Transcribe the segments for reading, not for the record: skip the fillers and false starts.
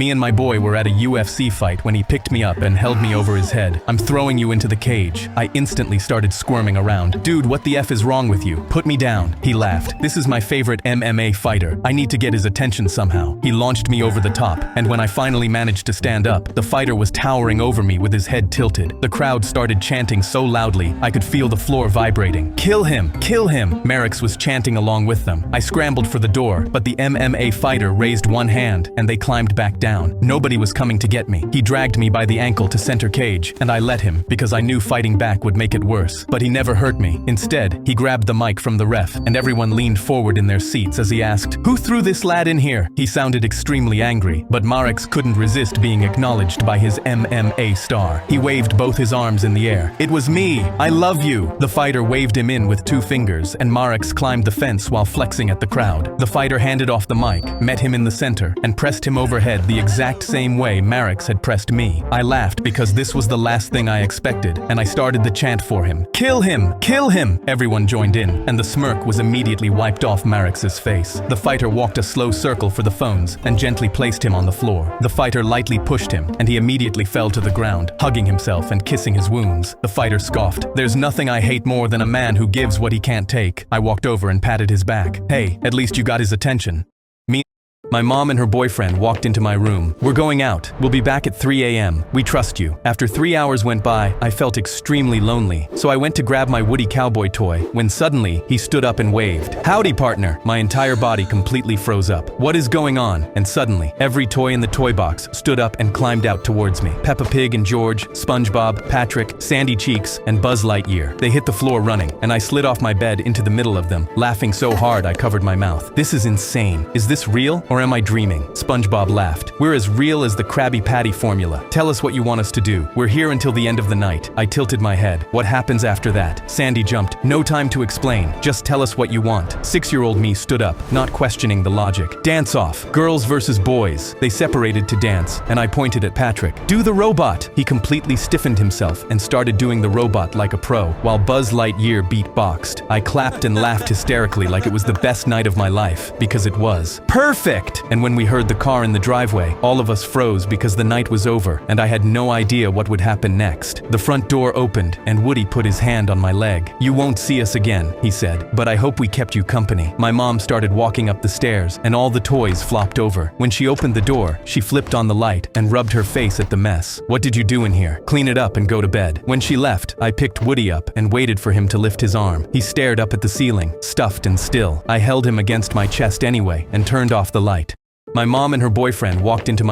Me and my boy were at a UFC fight when he picked me up and held me over his head. I'm throwing you into the cage. I instantly started squirming around. Dude, what the F is wrong with you? Put me down. He laughed. This is my favorite MMA fighter. I need to get his attention somehow. He launched me over the top, and when I finally managed to stand up, the fighter was towering over me with his head tilted. The crowd started chanting so loudly, I could feel the floor vibrating. Kill him! Kill him! Merrick's was chanting along with them. I scrambled for the door, but the MMA fighter raised one hand, and they climbed back down. Nobody was coming to get me. He dragged me by the ankle to center cage, and I let him, because I knew fighting back would make it worse. But he never hurt me. Instead, he grabbed the mic from the ref, and everyone leaned forward in their seats as he asked, "Who threw this lad in here?" He sounded extremely angry, but Mareks couldn't resist being acknowledged by his MMA star. He waved both his arms in the air. "It was me! I love you!" The fighter waved him in with 2 fingers, and Mareks climbed the fence while flexing at the crowd. The fighter handed off the mic, met him in the center, and pressed him overhead the exact same way Mareks had pressed me. I laughed because this was the last thing I expected, and I started the chant for him. "Kill him! Kill him!" Everyone joined in, and the smirk was immediately wiped off Mareks's face. The fighter walked a slow circle for the phones and gently placed him on the floor. The fighter lightly pushed him, and he immediately fell to the ground, hugging himself and kissing his wounds. The fighter scoffed. "There's nothing I hate more than a man who gives what he can't take." I walked over and patted his back. "Hey, at least you got his attention." My mom and her boyfriend walked into my room. "We're going out. We'll be back at 3 a.m. We trust you." After 3 hours went by, I felt extremely lonely, so I went to grab my Woody cowboy toy, when suddenly, he stood up and waved. "Howdy, partner." My entire body completely froze up. What is going on? And suddenly, every toy in the toy box stood up and climbed out towards me. Peppa Pig and George, SpongeBob, Patrick, Sandy Cheeks, and Buzz Lightyear. They hit the floor running, and I slid off my bed into the middle of them, laughing so hard I covered my mouth. "This is insane. Is this real? Or am I dreaming?" SpongeBob laughed. "We're as real as the Krabby Patty formula. Tell us what you want us to do. We're here until the end of the night." I tilted my head. "What happens after that?" Sandy jumped. "No time to explain. Just tell us what you want." 6-year-old me stood up, not questioning the logic. "Dance off. Girls versus boys." They separated to dance, and I pointed at Patrick. "Do the robot." He completely stiffened himself and started doing the robot like a pro, while Buzz Lightyear beatboxed. I clapped and laughed hysterically like it was the best night of my life, because it was. Perfect! And when we heard the car in the driveway, all of us froze because the night was over, and I had no idea what would happen next. The front door opened, and Woody put his hand on my leg. "You won't see us again," he said, "but I hope we kept you company." My mom started walking up the stairs, and all the toys flopped over. When she opened the door, she flipped on the light and rubbed her face at the mess. "What did you do in here? Clean it up and go to bed." When she left, I picked Woody up and waited for him to lift his arm. He stared up at the ceiling, stuffed and still. I held him against my chest anyway and turned off the light. My mom and her boyfriend walked into my...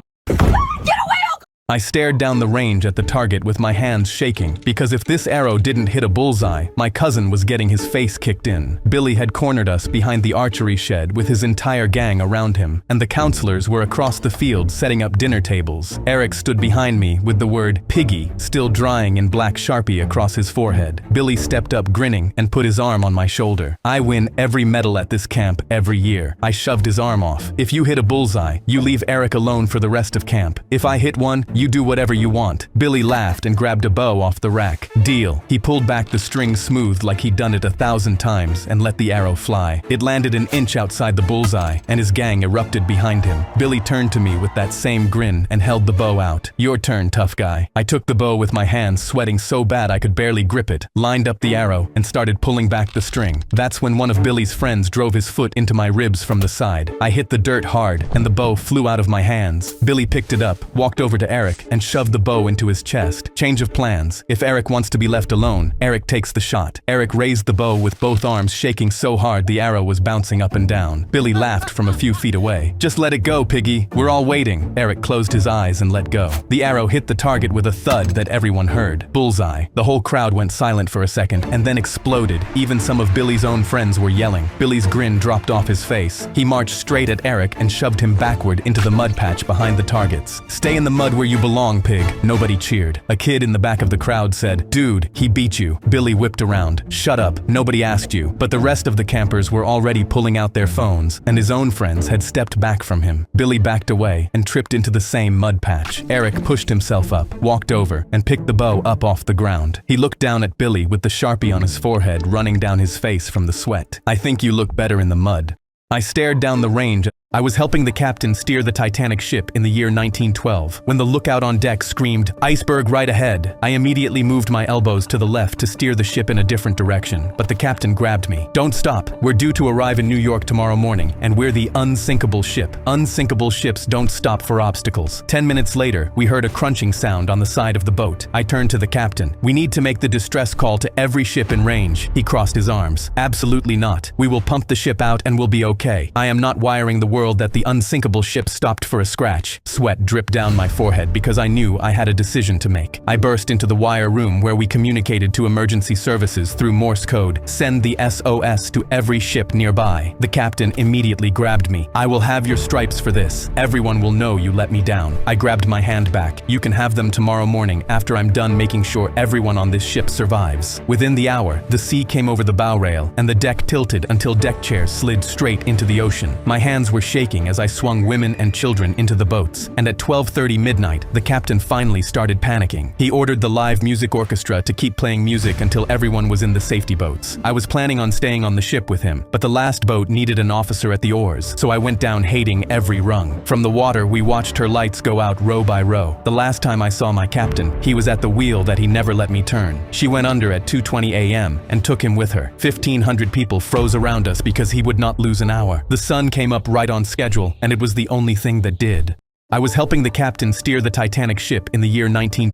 I stared down the range at the target with my hands shaking, because if this arrow didn't hit a bullseye, my cousin was getting his face kicked in. Billy had cornered us behind the archery shed with his entire gang around him, and the counselors were across the field setting up dinner tables. Eric stood behind me with the word "Piggy" still drying in black Sharpie across his forehead. Billy stepped up grinning and put his arm on my shoulder. "I win every medal at this camp every year." I shoved his arm off. "If you hit a bullseye, you leave Eric alone for the rest of camp. If I hit one, you do whatever you want." Billy laughed and grabbed a bow off the rack. "Deal." He pulled back the string smooth like he'd done it 1,000 times and let the arrow fly. It landed an inch outside the bullseye, and his gang erupted behind him. Billy turned to me with that same grin and held the bow out. "Your turn, tough guy." I took the bow with my hands sweating so bad I could barely grip it, lined up the arrow, and started pulling back the string. That's when one of Billy's friends drove his foot into my ribs from the side. I hit the dirt hard, and the bow flew out of my hands. Billy picked it up, walked over to Eric, and shoved the bow into his chest. Change of plans. If Eric wants to be left alone, Eric takes the shot. Eric raised the bow with both arms shaking so hard the arrow was bouncing up and down. Billy laughed from a few feet away. "Just let it go, Piggy. We're all waiting." Eric closed his eyes and let go. The arrow hit the target with a thud that everyone heard. Bullseye. The whole crowd went silent for a second and then exploded. Even some of Billy's own friends were yelling. Billy's grin dropped off his face. He marched straight at Eric and shoved him backward into the mud patch behind the targets. "Stay in the mud where you belong, pig." Nobody cheered. A kid in the back of the crowd said, "Dude, he beat you." Billy whipped around. "Shut up, nobody asked you." But the rest of the campers were already pulling out their phones, and his own friends had stepped back from him. Billy backed away and tripped into the same mud patch. Eric pushed himself up, walked over, and picked the bow up off the ground. He looked down at Billy with the Sharpie on his forehead running down his face from the sweat. "I think you look better in the mud." I stared down the range I was helping the captain steer the Titanic ship in the year 1912 when the lookout on deck screamed, "Iceberg right ahead." I immediately moved my elbows to the left to steer the ship in a different direction, but the captain grabbed me. "Don't stop. We're due to arrive in New York tomorrow morning, and we're the unsinkable ship. Unsinkable ships don't stop for obstacles." 10 minutes later, we heard a crunching sound on the side of the boat. I turned to the captain. "We need to make the distress call to every ship in range." He crossed his arms. "Absolutely not. We will pump the ship out and we'll be okay. I am not wiring the world that the unsinkable ship stopped for a scratch." Sweat dripped down my forehead because I knew I had a decision to make. I burst into the wire room where we communicated to emergency services through Morse code. "Send the SOS to every ship nearby." The captain immediately grabbed me. "I will have your stripes for this. Everyone will know you let me down." I grabbed my hand back. "You can have them tomorrow morning after I'm done making sure everyone on this ship survives." Within the hour, the sea came over the bow rail and the deck tilted until deck chairs slid straight into the ocean. My hands were shaking as I swung women and children into the boats, and at 12:30 midnight, the captain finally started panicking. He ordered the live music orchestra to keep playing music until everyone was in the safety boats. I was planning on staying on the ship with him, but the last boat needed an officer at the oars, so I went down hating every rung. From the water, we watched her lights go out row by row. The last time I saw my captain, he was at the wheel that he never let me turn. She went under at 2:20 a.m. and took him with her. 1,500 people froze around us because he would not lose an hour. The sun came up right on schedule, and it was the only thing that did. I was helping the captain steer the Titanic ship in the year 19